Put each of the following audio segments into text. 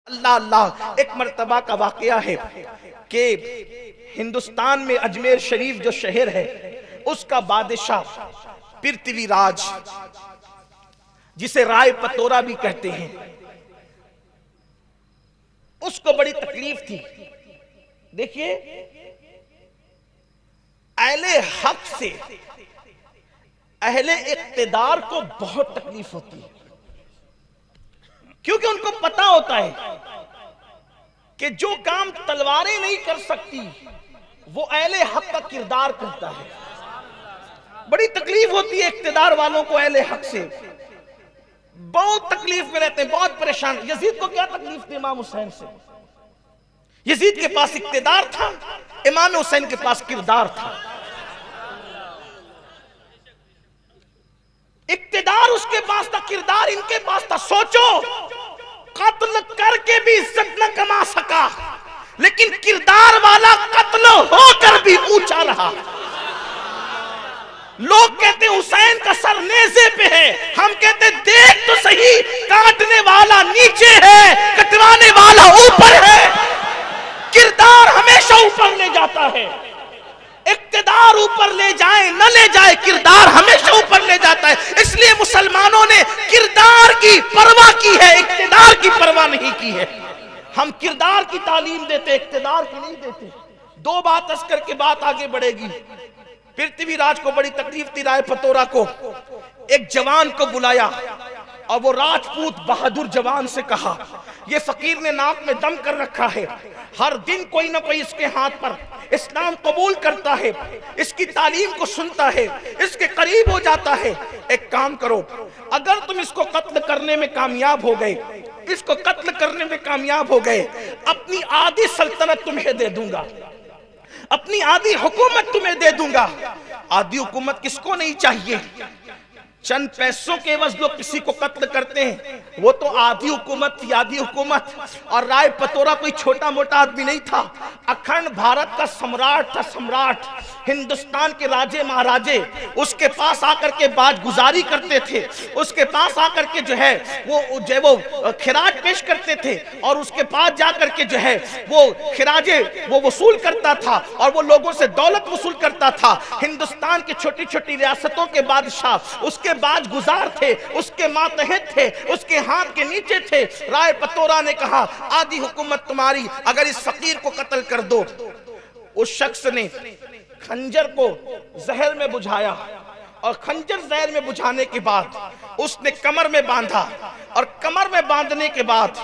अल्लाह अल्लाह। एक मर्तबा का वाकया है कि हिंदुस्तान में अजमेर शरीफ जो शहर है उसका बादशाह पृथ्वीराज, जिसे राय पतोरा भी कहते हैं, उसको बड़ी तकलीफ थी। देखिए, अहले हक से अहले इक्तिदार को बहुत तकलीफ होती है, क्योंकि उनको पता होता है कि जो काम तलवारें नहीं कर सकती वो अहले हक का किरदार करता है। बड़ी तकलीफ होती है इक्तिदार वालों को अहले हक से, बहुत तकलीफ में रहते हैं, बहुत परेशान। यजीद को क्या तकलीफ थी इमाम हुसैन से? यजीद के पास इक्तिदार था, इमाम हुसैन के पास किरदार था। इक्तिदार उसके पास था, किरदार इनके पास था। सोचो, कत्ल करके भी इज्जत न कमा सका, लेकिन किरदार वाला कत्ल होकर भी ऊंचा रहा। लोग कहते हुसैन का सर नेज़े पे है, हम कहते देख तो सही, काटने वाला नीचे है, कटवाने वाला ऊपर है। किरदार हमेशा ऊपर ले जाता है। इक्तिदार ऊपर ले जाए न ले जाए, किरदार हमेशा ऊपर ले जाता है। इसलिए मुसलमानों ने किरदार की परवाह की है, इक्तिदार की परवाह नहीं की है। हम किरदार की तालीम देते, इक्तिदार की नहीं देते। दो बात अर्ज करके बात आगे बढ़ेगी। पृथ्वीराज को बड़ी तकलीफ थी, राय पतोरा को। एक जवान को बुलाया और वो राजपूत बहादुर जवान से कहा, ये फकीर ने नाक में दम कर रखा है, हर दिन कोई ना कोई इसके हाथ पर इस्लाम कबूल करता है, इसकी तालीम को सुनता है, इसके करीब हो जाता है। एक काम करो, अगर तुम इसको कत्ल करने में कामयाब हो गए, इसको कत्ल करने में कामयाब हो गए, अपनी आधी सल्तनत तुम्हें दे दूंगा, अपनी आधी हुकूमत तुम्हें दे दूंगा। आधी हुकूमत किसको नहीं चाहिए? चंद पैसों के एवज लोग किसी को कत्ल करते हैं, वो तो आधी हुकूमत थी, आधी हुकूमत। और राय पतोरा कोई छोटा मोटा आदमी नहीं था, अखंड भारत का सम्राट था, सम्राट। हिंदुस्तान के राजे महाराजे उसके पास आकर के बात गुजारी करते थे, उसके पास आकर के जो है वो खिराज पेश करते थे, और उसके पास जाकर के जो है वो खिराजे वो वसूल करता था, और वो लोगों से दौलत वसूल करता था। हिंदुस्तान की छोटी छोटी रियासतों के बादशाह उसके बाज गुजार थे, उसके मातहत थे, उसके हाथ के नीचे थे। राय पतोरा ने कहा, आधी हुकूमत तुम्हारी, अगर इस फकीर को कत्ल कर दो। उस शख्स ने खंजर को जहर में बुझाया, और खंजर जहर में बुझाने के बाद उसने कमर में बांधा, और कमर में बांधने के बाद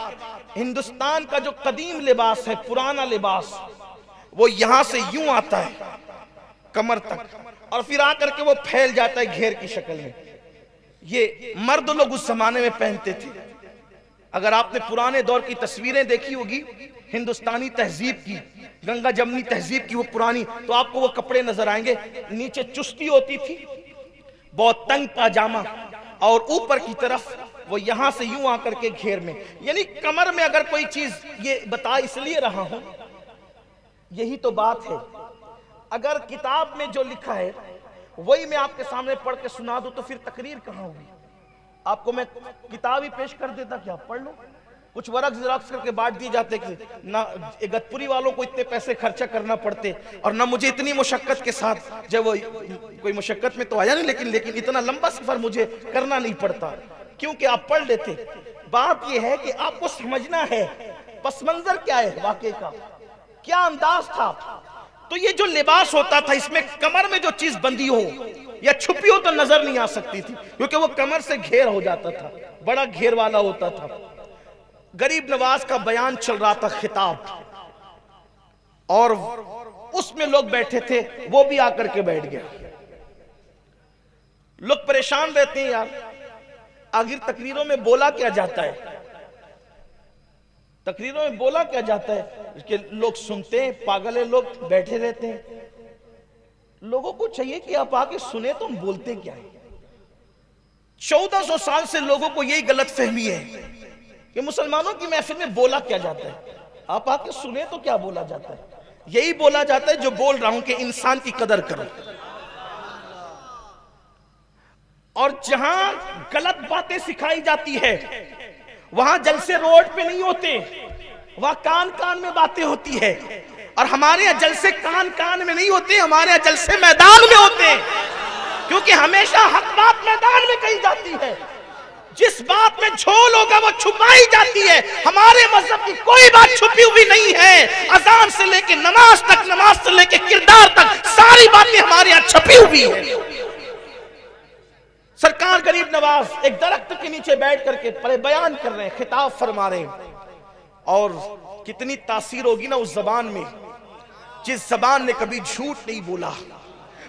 हिंदुस्तान का जो कदीम लिबास है, पुराना लिबास, वो यहां से यूं आता है कमर तक, और फिर आकर के वो फैल जाता है घेर की शक्ल में। ये मर्द लोग उस जमाने में पहनते थे। अगर आपने पुराने दौर की तस्वीरें देखी होगी हिंदुस्तानी तहजीब की, गंगा जमनी तहजीब की, वो पुरानी, तो आपको वो कपड़े नजर आएंगे। नीचे चुस्ती होती थी, बहुत तंग पाजामा, और ऊपर की तरफ वो यहां से यूं आकर के घेर में, यानी कमर में। अगर कोई चीज, ये बता इसलिए रहा हूं, यही तो बात है। अगर किताब में जो लिखा है वही मैं आपके सामने पढ़ के सुना दूं तो फिर तकरीर कहां होगी? आपको मैं किताब ही पेश कर देता कि आप पढ़ लो। कुछ वर्क ज़ेरॉक्स करके बांट दिए जाते कि ना इगतपुरी वालों को इतने पैसे खर्चा करना पड़ते, और ना मुझे इतनी मुशक्कत के साथ, जब वो कोई मुशक्कत में तो आया नहीं, लेकिन इतना लंबा सफर मुझे करना नहीं पड़ता, क्योंकि आप पढ़ लेते। बात यह है कि आपको समझना है पस मंजर क्या है, वाकई का क्या अंदाज था। तो ये जो लिबास होता था, इसमें कमर में जो चीज बंधी हो या छुपी हो तो नजर नहीं आ सकती थी, क्योंकि वो कमर से घेर हो जाता था, बड़ा घेर वाला होता था। गरीब नवाज का बयान चल रहा था, खिताब, और उसमें लोग बैठे थे, वो भी आकर के बैठ गया। लोग परेशान रहते हैं, यार आखिर तकरीरों में बोला क्या जाता है, तकरीरों में बोला क्या जाता है, इसके लोग सुनते हैं, पागल है, लोग बैठे रहते हैं। लोगों को चाहिए कि आप आके सुने तो हम बोलते क्या है। 1400 साल से लोगों को यही गलत फहमी है कि मुसलमानों की महफिल में बोला क्या जाता है, आप आके सुने तो क्या बोला जाता है। यही बोला जाता है जो बोल रहा हूं कि इंसान की कदर करो। और जहां गलत बातें सिखाई जाती है वहां जलसे रोड पे नहीं होते, वह कान कान में बातें होती है, और हमारे यहाँ जलसे कान कान में नहीं होते, हमारे यहाँ जलसे मैदान में होते हैं, क्योंकि हमेशा हक बात मैदान में कही जाती है। जिस बात में झोल होगा वो छुपाई जाती है। हमारे मजहब की कोई बात छुपी हुई नहीं है। अजान से लेके नमाज तक, नमाज से लेके किरदार तक, सारी बातें हमारे यहाँ छुपी हुई है। सरकार गरीब नवाज एक दरख्त के नीचे बैठ करके बयान कर रहे हैं, खिताब फरमा रहे हैं, और कितनी तासीर होगी ना उस जबान में, जिस जबान ने कभी झूठ नहीं बोला।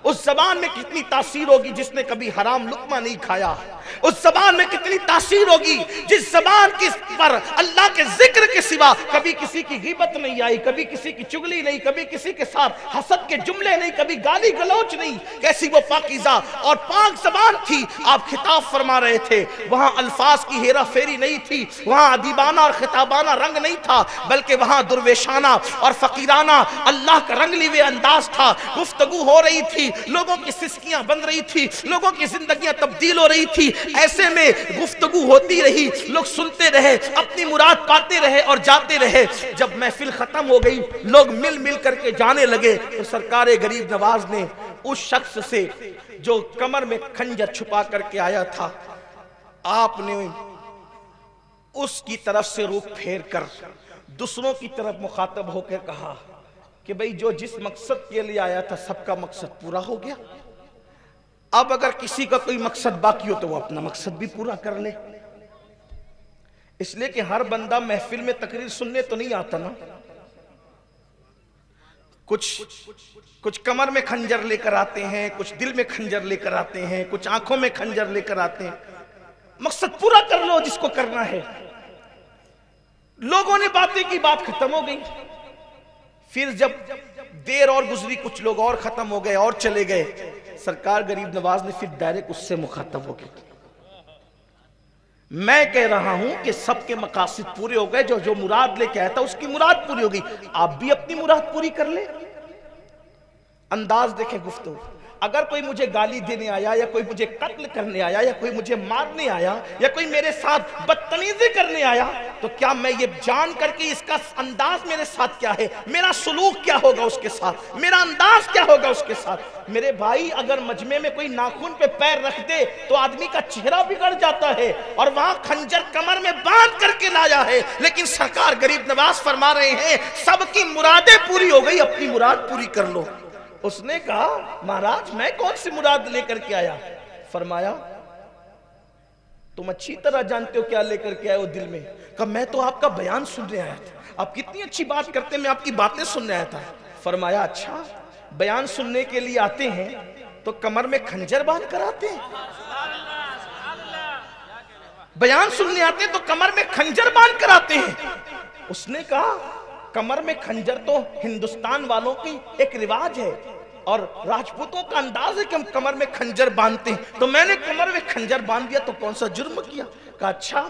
उस जबान में कितनी तासीर होगी जिसने कभी हराम लुक्मा नहीं खाया। उस जबान में कितनी तासीर होगी जिस जबान की पर अल्लाह के जिक्र के सिवा कभी किसी की गिबत नहीं आई, कभी किसी की चुगली नहीं, कभी किसी के साथ हसद के जुमले नहीं, कभी गाली गलौच नहीं। कैसी वो पाकीज़ा और पाक जबान थी। आप खिताब फरमा रहे थे, वहां अल्फाज की हेरा फेरी नहीं थी, वहां अदीबाना और खिताबाना रंग नहीं था, बल्कि वहां दुर्वेशाना और फकीराना अल्लाह का रंगली हुए अंदाज था। गुफ्तगू हो रही थी, लोगों की सिस्कियां बन रही थी, लोगों की जिंदगियां तब्दील हो रही थी। ऐसे में गुफ्तगू होती रही, लोग सुनते रहे, अपनी मुराद पाते रहे और जाते रहे। जब महफिल खत्म हो गई, लोग मिल मिल करके जाने लगे, तो सरकार गरीब नवाज ने उस शख्स से जो कमर में खंजर छुपा करके आया था, आपने उसकी तरफ से रुख फेर कर दूसरों की तरफ मुखातब होकर कहा कि भाई जो जिस मकसद के लिए आया था सबका मकसद पूरा हो गया। अब अगर किसी का कोई मकसद बाकी हो तो वो अपना मकसद भी पूरा कर ले। इसलिए कि हर बंदा महफिल में तकरीर सुनने तो नहीं आता ना। कुछ कमर में खंजर लेकर आते हैं, कुछ दिल में खंजर लेकर आते हैं, कुछ आंखों में खंजर लेकर आते हैं। मकसद पूरा कर लो जिसको करना है। लोगों ने बातें की, बात खत्म हो गई। फिर जब देर और गुजरी, कुछ लोग और खत्म हो गए और चले गए, सरकार गरीब नवाज ने फिर डायरेक्ट उससे मुखातब हो गए। मैं कह रहा हूं कि सबके मकासद पूरे हो गए, जो जो मुराद लेके आया था उसकी मुराद पूरी हो गई, आप भी अपनी मुराद पूरी कर ले। अंदाज देखे गुफ्तगू। अगर कोई मुझे गाली देने आया, या कोई मुझे कत्ल करने आया, या कोई मुझे मारने आया, या कोई मेरे साथ बदतमीजी करने आया, तो क्या मैं ये जान करके इसका अंदाज मेरे साथ क्या है, मेरा सुलूक क्या होगा उसके साथ, मेरा अंदाज क्या होगा उसके साथ। मेरे भाई, अगर मजमे में कोई नाखून पे पैर रख दे तो आदमी का चेहरा बिगड़ जाता है, और वहां खंजर कमर में बांध करके लाया है। लेकिन सरकार गरीब नवाज फरमा रहे हैं, सबकी मुरादें पूरी हो गई, अपनी मुराद पूरी कर लो। उसने कहा, महाराज मैं कौन सी मुराद लेकर के आया? फरमाया, तुम अच्छी तरह जानते हो क्या लेकर के आए हो दिल में। कहा, मैं तो आपका बयान सुनने आया था, आप कितनी अच्छी बात करते हैं, मैं आपकी बातें सुनने आया था। फरमाया, अच्छा बयान सुनने के लिए आते हैं तो कमर में खंजर बांध कर आते हैं? बयान सुनने आते हैं तो कमर में खंजर बांध कर आते हैं? उसने कहा, कमर में खंजर तो हिंदुस्तान वालों की एक रिवाज है, और राजपूतों का अंदाज है कि हम कमर में खंजर बांधते हैं, तो मैंने कमर में खंजर बांध दिया, तो कौन सा जुर्म किया? कहा, अच्छा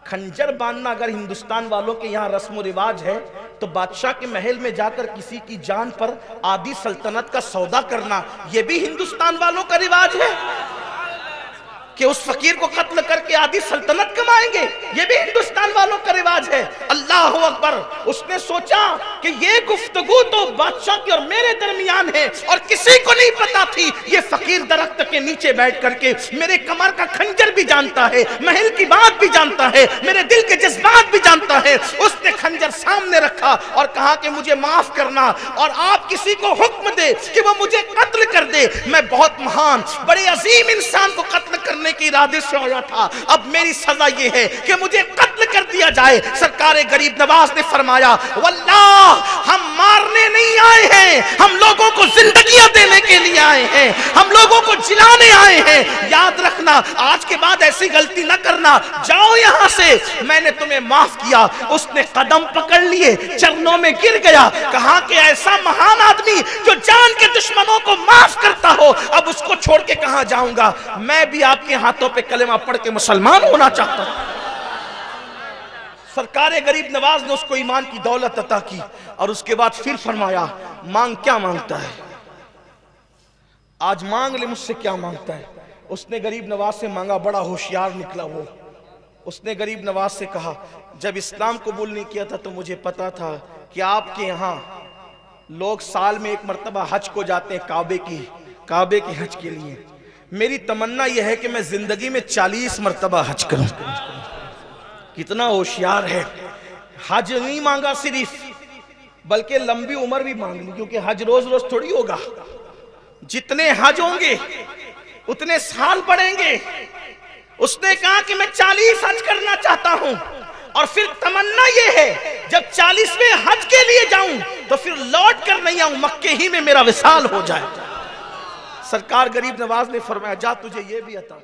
खंजर बांधना अगर हिंदुस्तान वालों के यहाँ रस्म रिवाज है, तो बादशाह के महल में जाकर किसी की जान पर आधी सल्तनत का सौदा करना, यह भी हिंदुस्तान वालों का रिवाज है कि उस फकीर को कत्ल करके आधी सल्तनत कमाएंगे, ये भी हिंदुस्तान वालों का रिवाज है। अल्लाह अकबर। उसने सोचा कि ये गुफ्तगू तो बादशाह की और मेरे दरमियान है, और किसी को नहीं पता थी ये फकीर दरख्त के नीचे बैठ करके मेरे कमर का खंजर भी जानता है, महल की बात भी जानता है, मेरे दिल के जज्बात भी जानता है। उसने खंजर सामने रखा और कहा कि मुझे माफ करना, और आप किसी को हुक्म दे कि वो मुझे कत्ल कर दे। मैं बहुत महान, बड़े अजीम इंसान को कत्ल करने के इरादे से आया था, अब मेरी सजा ये है कि मुझे कत्ल कर दिया जाए। सरकार गरीब नवाज ने फरमाया, वल्लाह हम मारने नहीं आए हैं, हम लोगों को जिंदगियां देने के लिए आए हैं, हम लोगों को जिलाने आए हैं। याद रखना, आज के बाद ऐसी गलती न करना, जाओ यहां से, मैंने तुम्हें माफ किया। उसने कदम पकड़ लिए, चरणों में गिर गया, कहा कि ऐसा महान आदमी जो जान के दुश्मनों को माफ करता हो, अब उसको छोड़ के कहां जाऊंगा। मैं भी आपके हाथों पे कलेमा पढ़ के मुसलमान होना चाहता हूं। सरकार गरीब नवाज ने उसको ईमान की दौलत अता की, और उसके बाद फिर फरमाया, मांग क्या मांगता है, आज मांग ले मुझसे क्या मांगता है। उसने गरीब नवाज से मांगा, बड़ा होशियार निकला वो। उसने गरीब नवाज से कहा, जब इस्लाम कबूल नहीं किया था तो मुझे पता था कि आपके यहाँ लोग साल में एक मर्तबा हज को जाते हैं, काबे की हज के लिए। मेरी तमन्ना यह है कि मैं जिंदगी में 40 मर्तबा हज करूं। कितना होशियार है, हज नहीं मांगा सिर्फ, बल्कि लंबी उम्र भी मांग ली, क्योंकि हज रोज रोज थोड़ी होगा। जितने हज होंगे उतने साल बढ़ेंगे। उसने कहा कि मैं 40 हज करना चाहता हूं, और फिर तमन्ना यह है जब 40वें हज के लिए जाऊं तो फिर लौट कर नहीं आऊं, मक्के ही में मेरा विसाल हो जाए। सरकार गरीब नवाज ने फरमाया जा तुझे ये भी अता।